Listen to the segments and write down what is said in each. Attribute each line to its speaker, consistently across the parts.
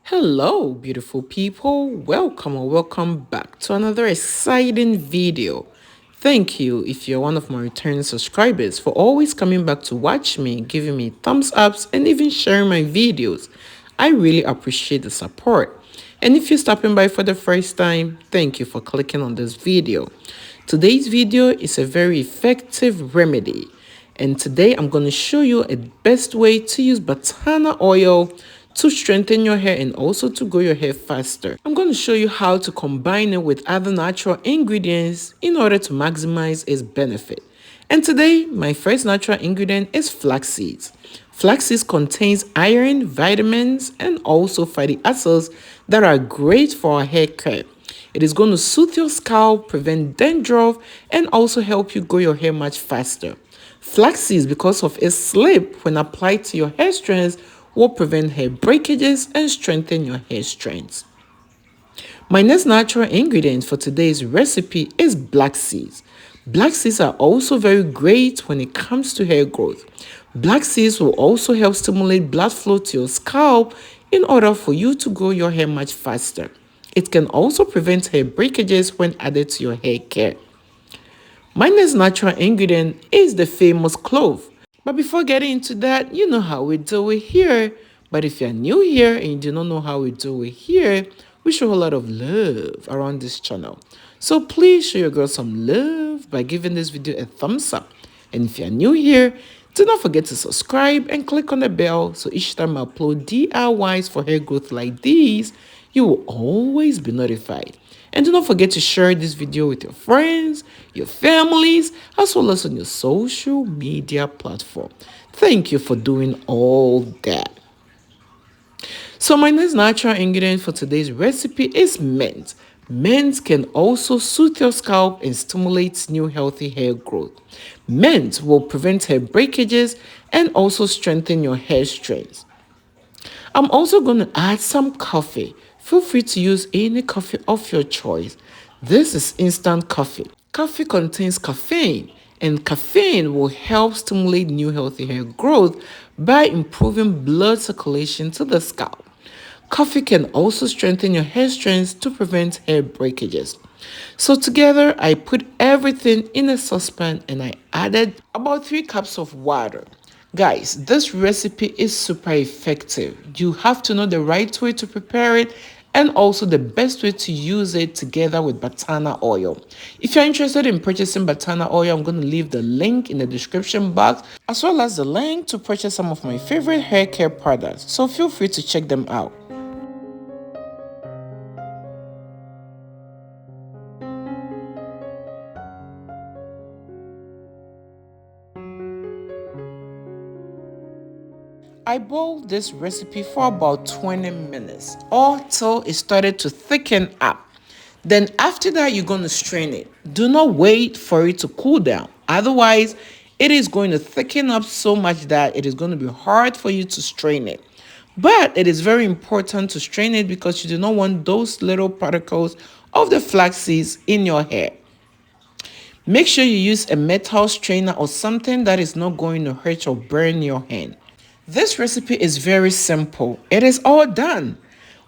Speaker 1: Hello, beautiful people. Welcome or welcome back to another exciting video. Thank you if you're one of my returning subscribers for always coming back to watch me, giving me thumbs ups, and even sharing my videos. I really appreciate the support. And if you're stopping by for the first time, thank you for clicking on this video. Today's video is a very effective remedy. And today I'm going to show you a best way to use BATANA oil to strengthen your hair and also to grow your hair faster. I'm going to show you how to combine it with other natural ingredients in order to maximize its benefit. And today, my first natural ingredient is flax seeds. Flax seeds contains iron, vitamins, and also fatty acids that are great for our hair care. It is going to soothe your scalp, prevent dandruff, and also help you grow your hair much faster. Flax seeds, because of its slip when applied to your hair strands, will prevent hair breakages and strengthen your hair strands. My next natural ingredient for today's recipe is black seeds. Black seeds are also very great when it comes to hair growth. Black seeds will also help stimulate blood flow to your scalp in order for you to grow your hair much faster. It can also prevent hair breakages when added to your hair care. My next natural ingredient is the famous clove. But before getting into that, you know how we do it here. But if you're new here and you do not know how we do it here, we show a lot of love around this channel. So please show your girl some love by giving this video a thumbs up. And if you're new here, do not forget to subscribe and click on the bell so each time I upload DIYs for hair growth like these, you will always be notified. And do not forget to share this video with your friends, your families, as well as on your social media platform. Thank you for doing all that. So my next natural ingredient for today's recipe is mint. Mint can also soothe your scalp and stimulate new healthy hair growth. Mint will prevent hair breakages and also strengthen your hair strands. I'm also going to add some coffee. Feel free to use any coffee of your choice. This is instant coffee. Coffee contains caffeine, and caffeine will help stimulate new healthy hair growth by improving blood circulation to the scalp. Coffee can also strengthen your hair strands to prevent hair breakages. So together, I put everything in a saucepan and I added about 3 cups of water. Guys, this recipe is super effective. You have to know the right way to prepare it and also the best way to use it together with BATANA oil. If you're interested in purchasing BATANA oil, I'm going to leave the link in the description box as well as the link to purchase some of my favorite hair care products. So feel free to check them out. I boiled this recipe for about 20 minutes or till it started to thicken up. Then after that, you're going to strain it. Do not wait for it to cool down. Otherwise, it is going to thicken up so much that it is going to be hard for you to strain it. But it is very important to strain it because you do not want those little particles of the flax seeds in your hair. Make sure you use a metal strainer or something that is not going to hurt or burn your hand. This recipe is very simple. It is all done.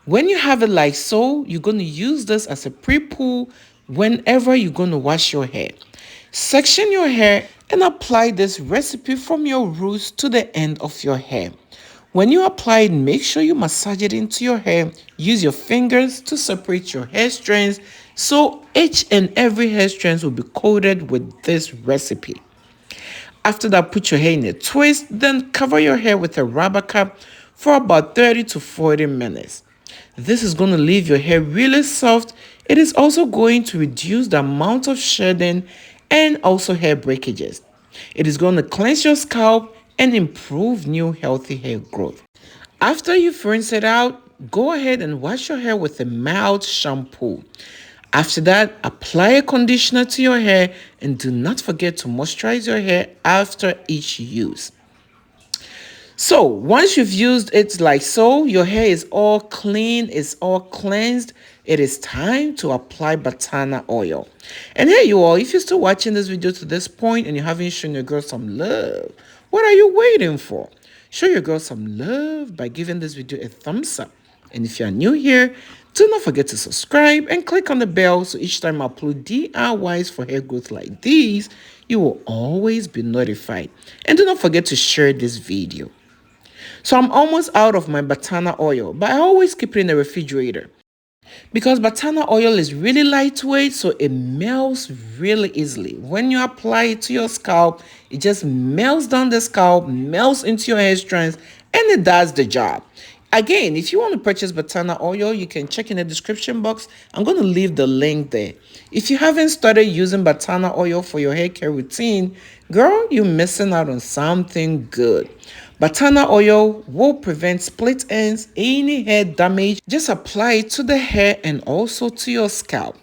Speaker 1: When you have it like so, you're going to use this as a pre-poo whenever you're going to wash your hair. Section your hair and apply this recipe from your roots to the end of your hair. When you apply it, make sure you massage it into your hair. Use your fingers to separate your hair strands so each and every hair strand will be coated with this recipe. After that, put your hair in a twist, then cover your hair with a rubber cap for about 30 to 40 minutes. This is going to leave your hair really soft. It is also going to reduce the amount of shedding and also hair breakages. It is going to cleanse your scalp and improve new healthy hair growth. After you've rinsed it out, go ahead and wash your hair with a mild shampoo. After that, apply a conditioner to your hair and do not forget to moisturize your hair after each use. So once you've used it like so, your hair is all clean, it's all cleansed. It is time to apply BATANA oil. And hey you all, if you're still watching this video to this point and you haven't shown your girl some love, what are you waiting for? Show your girl some love by giving this video a thumbs up. And if you are new here, do not forget to subscribe and click on the bell so each time I upload DIYs for hair growth like these, you will always be notified. And do not forget to share this video. So I'm almost out of my Batana oil, but I always keep it in the refrigerator. Because Batana oil is really lightweight, so it melts really easily. When you apply it to your scalp, it just melts down the scalp, melts into your hair strands, and it does the job. Again, if you want to purchase Batana oil, you can check in the description box. I'm going to leave the link there. If you haven't started using Batana oil for your hair care routine, girl, you're missing out on something good. Batana oil will prevent split ends, any hair damage. Just apply it to the hair and also to your scalp.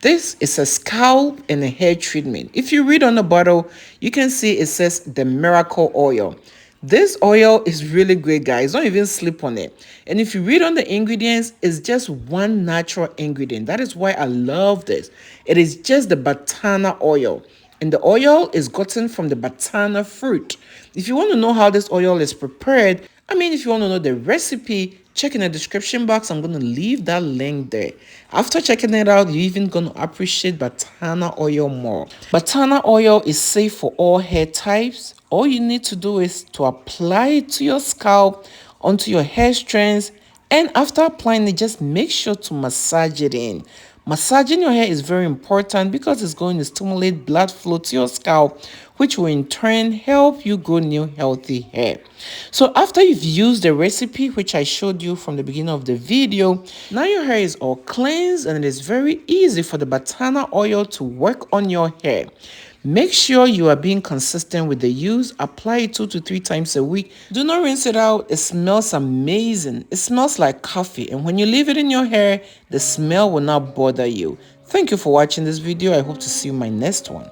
Speaker 1: This is a scalp and a hair treatment. If you read on the bottle, you can see it says the miracle oil. This oil is really great, guys. Don't even sleep on it. And if you read on the ingredients, it's just one natural ingredient. That is why I love this. It is just the Batana oil. And the oil is gotten from the batana fruit. If you want to know how this oil is prepared, if you want to know the recipe, check in the description box. I'm going to leave that link there. After checking it out, you're even going to appreciate Batana oil more. Batana oil is safe for all hair types. All you need to do is to apply it to your scalp, onto your hair strands, and after applying it, just make sure to massage it in. Massaging your hair is very important because it's going to stimulate blood flow to your scalp, which will in turn help you grow new healthy hair. So after you've used the recipe, which I showed you from the beginning of the video, now your hair is all cleansed and it is very easy for the Batana oil to work on your hair. Make sure you are being consistent with the use. Apply it 2 to 3 times a week. Do not rinse it out. It smells amazing. It smells like coffee. And when you leave it in your hair, the smell will not bother you. Thank you for watching this video. I hope to see you in my next one.